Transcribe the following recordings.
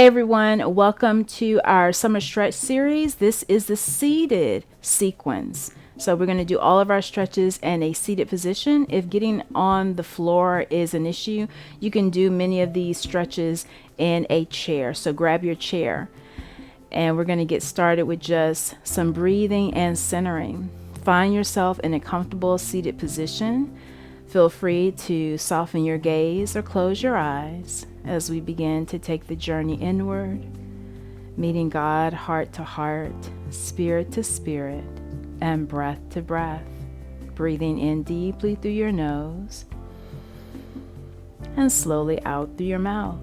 everyone, welcome to our summer stretch series. This is the seated sequence. So we're going to do all of our stretches in a seated position. If getting on the floor is an issue, you can do many of these stretches in a chair. So grab your chair and we're going to get started with just some breathing and centering. Find yourself in a comfortable seated position. Feel free to soften your gaze or close your eyes as we begin to take the journey inward, meeting God heart to heart, spirit to spirit, and breath to breath. Breathing in deeply through your nose and slowly out through your mouth.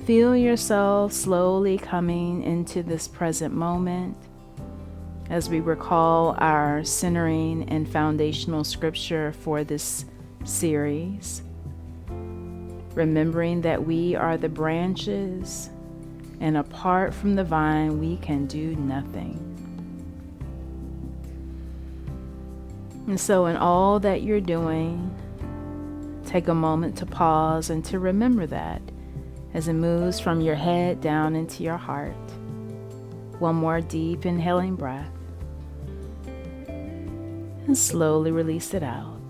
Feel yourself slowly coming into this present moment as we recall our centering and foundational scripture for this series, remembering that we are the branches and apart from the vine we can do nothing. And so in all that you're doing, take a moment to pause and to remember that as it moves from your head down into your heart. One more deep inhaling breath and slowly release it out.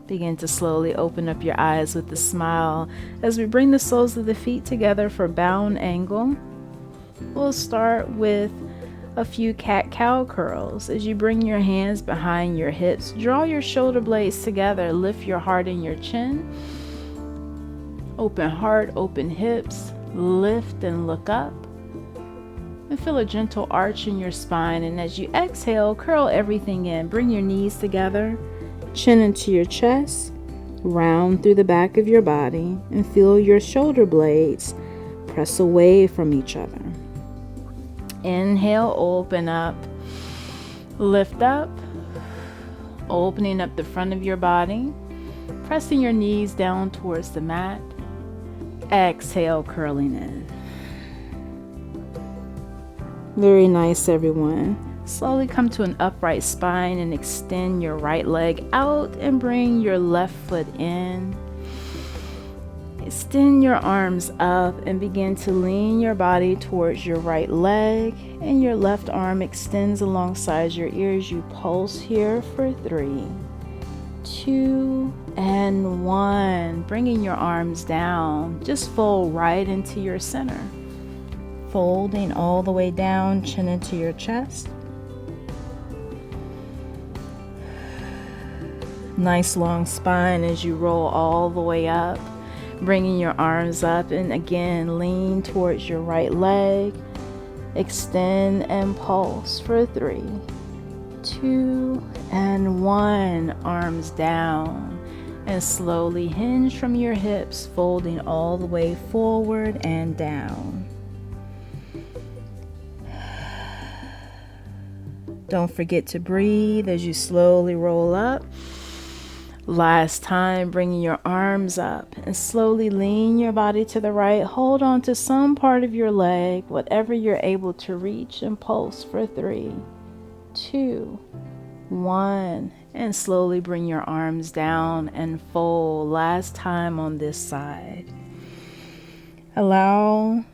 Begin to slowly open up your eyes with a smile as we bring the soles of the feet together for bound angle. We'll start with a few cat-cow curls. As you bring your hands behind your hips, draw your shoulder blades together, lift your heart and your chin. Open heart, open hips, lift and look up. And feel a gentle arch in your spine. And as you exhale, curl everything in. Bring your knees together. Chin into your chest, round through the back of your body, and feel your shoulder blades press away from each other. Inhale, open up, lift up, opening up the front of your body, pressing your knees down towards the mat. Exhale, curling in. Very nice, everyone. Slowly come to an upright spine and extend your right leg out and bring your left foot in. Extend your arms up and begin to lean your body towards your right leg, and your left arm extends alongside your ears. You pulse here for 3, 2, and 1. Bringing your arms down, just fold right into your center. Folding all the way down, chin into your chest. Nice long spine as you roll all the way up, bringing your arms up and again lean towards your right leg. Extend and pulse for 3, 2, and 1. Arms down and slowly hinge from your hips, folding all the way forward and down. Don't forget to breathe as you slowly roll up. Last time, bringing your arms up and slowly lean your body to the right. Hold on to some part of your leg, whatever you're able to reach, and pulse for 3, 2, 1. And slowly bring your arms down and fold. Last time on this side. Allow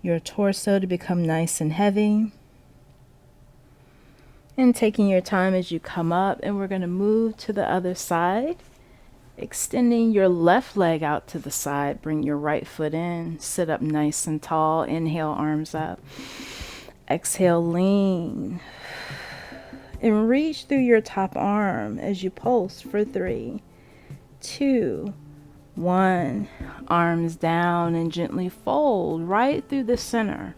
your torso to become nice and heavy. And taking your time as you come up, and we're going to move to the other side. Extending your left leg out to the side, bring your right foot in, sit up nice and tall. Inhale, arms up. Exhale, lean. And reach through your top arm as you pulse for 3, 2, 1. Arms down and gently fold right through the center.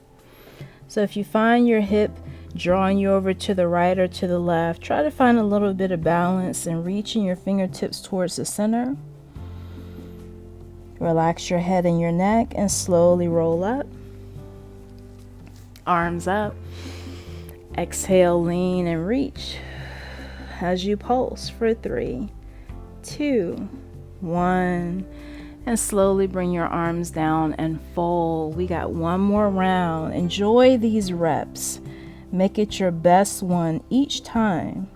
So if you find your hip drawing you over to the right or to the left, try to find a little bit of balance and reaching your fingertips towards the center. Relax your head and your neck and slowly roll up. Arms up. Exhale, lean and reach as you pulse for 3, 2, 1. And slowly bring your arms down and fold. We got one more round. Enjoy these reps. Make it your best one each time.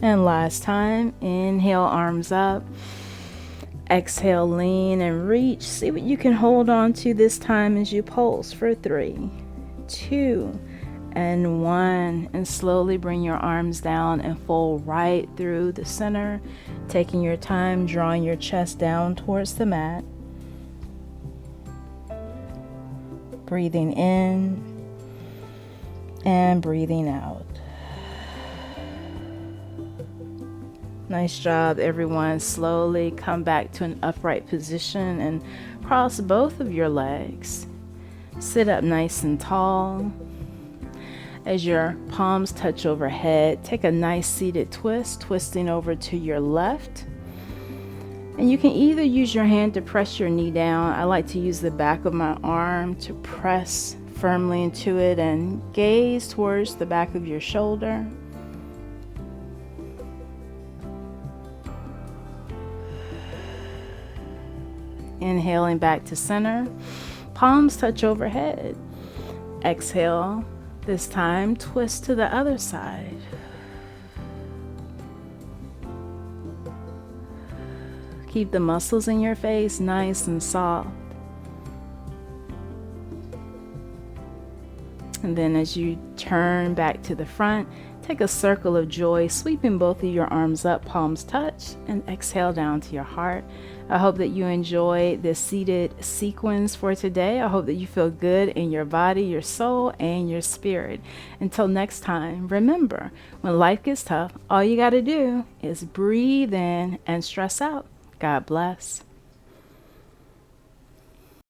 And last time, inhale, arms up. Exhale, lean and reach. See what you can hold on to this time as you pulse for 3, 2, and 1. And slowly bring your arms down and fold right through the center, taking your time, drawing your chest down towards the mat. Breathing in and breathing out. Nice job, everyone. Slowly come back to an upright position and cross both of your legs. Sit up nice and tall. As your palms touch overhead, take a nice seated twist, twisting over to your left. And you can either use your hand to press your knee down. I like to use the back of my arm to press firmly into it and gaze towards the back of your shoulder. Inhaling back to center, palms touch overhead. Exhale, this time twist to the other side. Keep the muscles in your face nice and soft. And then as you turn back to the front, take a circle of joy, sweeping both of your arms up, palms touch, and exhale down to your heart. I hope that you enjoy this seated sequence for today. I hope that you feel good in your body, your soul, and your spirit. Until next time, remember, when life gets tough, all you got to do is breathe in and stress out. God bless.